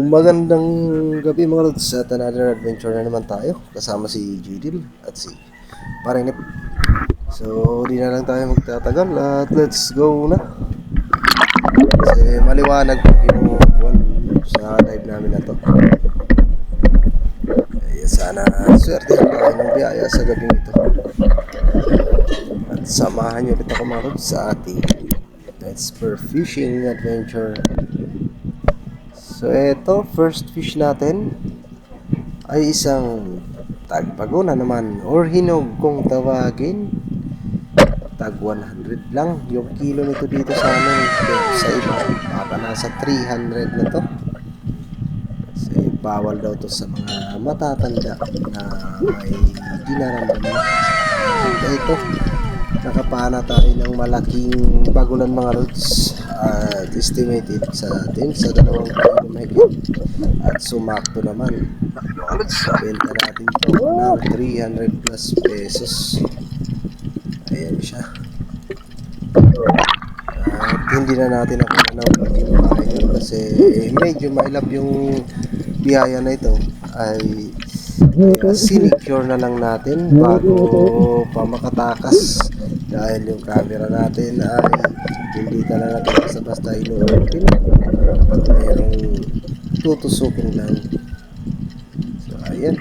Magandang gabi mga lods at another adventure na naman tayo kasama si Jidil at si Parinip. So di na lang tayo magtatagal at let's go na kasi maliwanag yung buwan sa dive namin na to. Sana swerte tayo ng biyaya sa gabing ito at samahan nyo ulit ako mga lods sa ating Let's Per Fishing Adventure. So eto, first fish natin ay isang tagpagona naman or hinog kung tawagin. Tag 100 lang yung kilo nito dito sa amin. Sa iba baka nasa 300 na to kasi bawal daw to sa mga matatanda na may dinaramdam na. Ito, nakapana tayo ng malaking bagulan mga lods. Estimated sa atin sa 2 kilo mahigit at sumakto naman. Benta natin ito ng 300 plus pesos. Ayan siya. At hindi na natin ako na video ngayon kasi medyo mailap yung biyaya na ito. Ay sinecure na lang natin bago pa makatakas dahil yung camera natin ay hindi talaga basta-basta ino-open at mayroong tutusukin lang. So ayan,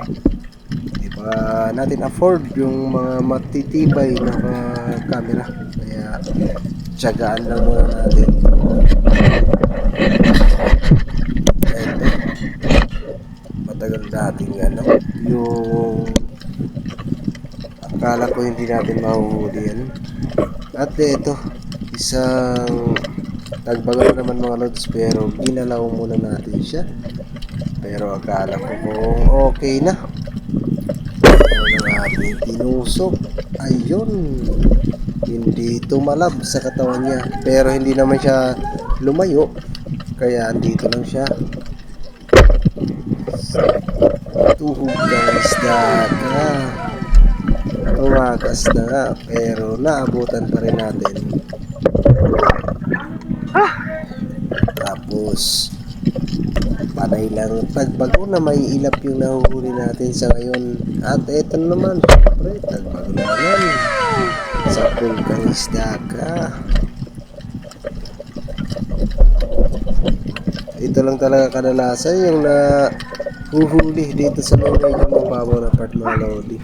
di ba natin afford yung mga matitibay na camera kaya tiyagaan lang muna natin. Ito, matagal natin yung akala ko hindi natin mahuhuli yan. At ito, isang tagbagal naman mga lods pero ginalaw muna natin siya. Pero akala ko kung okay na. Ano ang ating tinusok. Ayun, hindi tumalab sa katawan niya pero hindi naman siya lumayo kaya andito lang siya. Tuhog ng isda ka. Tumakas na nga pero naabutan pa rin natin. Tapos panay lang tagbago na may ilap yung nahuhuli natin sa ngayon. At eto naman, syempre tagbago na naman sa pulkang isda ka. Ito lang talaga kadalasan yung nahuhuli dito sa mga medyo mababaw na part mga lodi.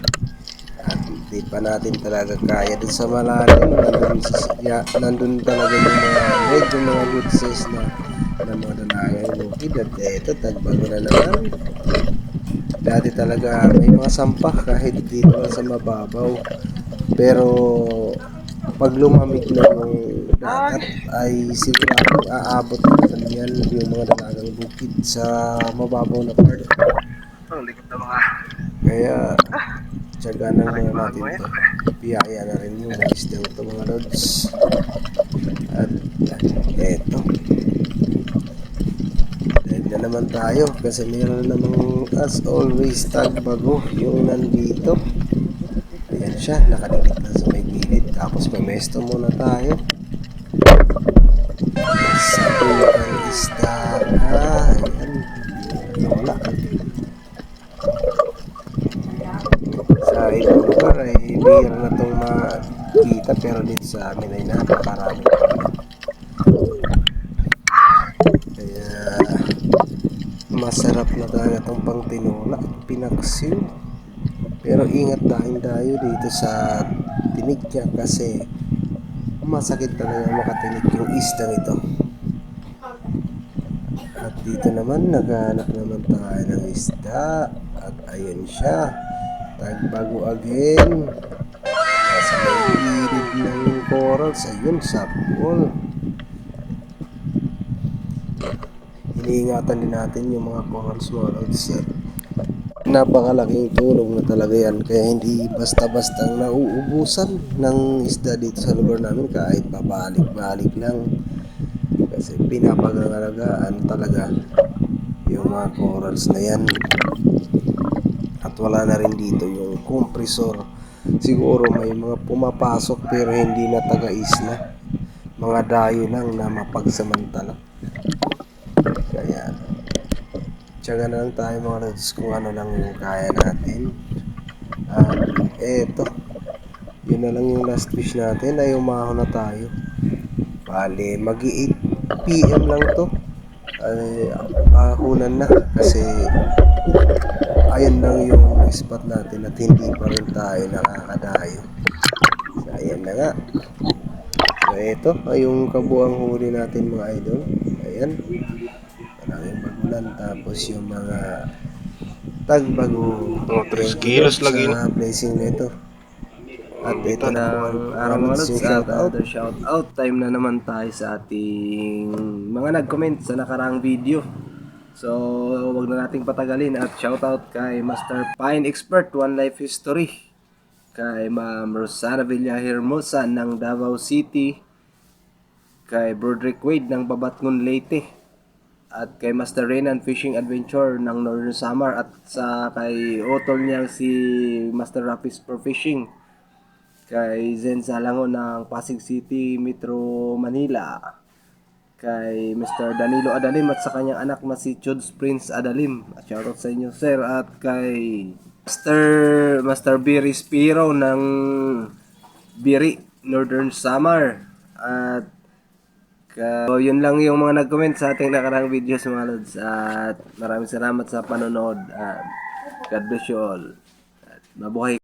At hindi pa natin talaga kaya dun sa malalim. Nandun talaga yung mga medyo mga good size na mga dalagang lukid. At eto, tagbago na naman. Dati talaga may mga sampah kahit dito lang sa mababaw. Pero pag lumamig na yung dagat ay sigurado aabot naman yan yung mga dalagang bukid sa mababaw na part. Kaya tiyaga ng mga natin to. Biyaya na rin yung mga isdang ito mga lods. At eto, dahil na naman tayo kasi meron namang as always tagbago yung nandito. Ayan siya, nakadikit na sa may gilid. Tapos pamesto muna tayo sa pulkang isda ka. Ayan, wala. Sa ibang lugar ay bihira na itong makita pero dito sa amin ay napakarami. Kaya masarap na talaga itong pang tinola, pinaksiw. Pero ingat dayo dito sa tinig niya kasi masakit talaga makatinig yung isdang ito. At dito naman naghahanap naman tayo ng isda at ayun siya, tagbago again nasa may gilid ng corals. Ayun, sapol. Iniingatan din natin yung mga corals mga lods. Napakalaking tulong na talaga yan kaya hindi basta-basta nauubusan ng isda dito sa lugar namin kahit babalik-balik lang kasi pinapagalagaan talaga yung mga corals na yan. At wala na rin dito yung compressor. Siguro may mga pumapasok pero hindi na taga-isla, mga dayo lang na mapagsamantala. Kaya Tiyaga na lang tayo mga lods kung ano lang yung kaya natin. At eto, yun na lang yung last fish natin ay umahon na tayo. Bale, mag 8 PM lang to. Ay, ahunan na kasi ayun lang yung spot natin at hindi pa rin tayo nakakadayo. So, ayan na nga. So, ito ay yung kabuang huli natin mga idol. Ayan. Maraming bagulan. Tapos yung mga tagbago. Oh, 3 Thank you kilos Lord lagi, no? sa blessing na ito. At ito na po ang Araw mga lods, yung shout out. another shout out time na naman tayo sa ating mga nag-comment sa nakaraang video. So, wag na nating patagalin at shout out kay Master Pine Expert One Life History, kay Ma'am Rosana Villahermosa ng Davao City, kay Broderick Wade ng Babatngon Leyte, at kay Master Renan Fishing Adventure ng Northern Samar, at sa kay author niya si Master Rapis for Fishing, kay Zen Salangon ng Pasig City, Metro Manila, kay Mr. Danilo Adalim at sa kanyang anak na si Chuds Prince Adalim. At shoutout sa inyo sir. At kay Master Biri Spiro ng Biri, Northern Samar. At so, yun lang yung mga nag-comment sa ating nakarang videos mga lods. At maraming salamat sa panonood. At God bless you all. At mabuhay.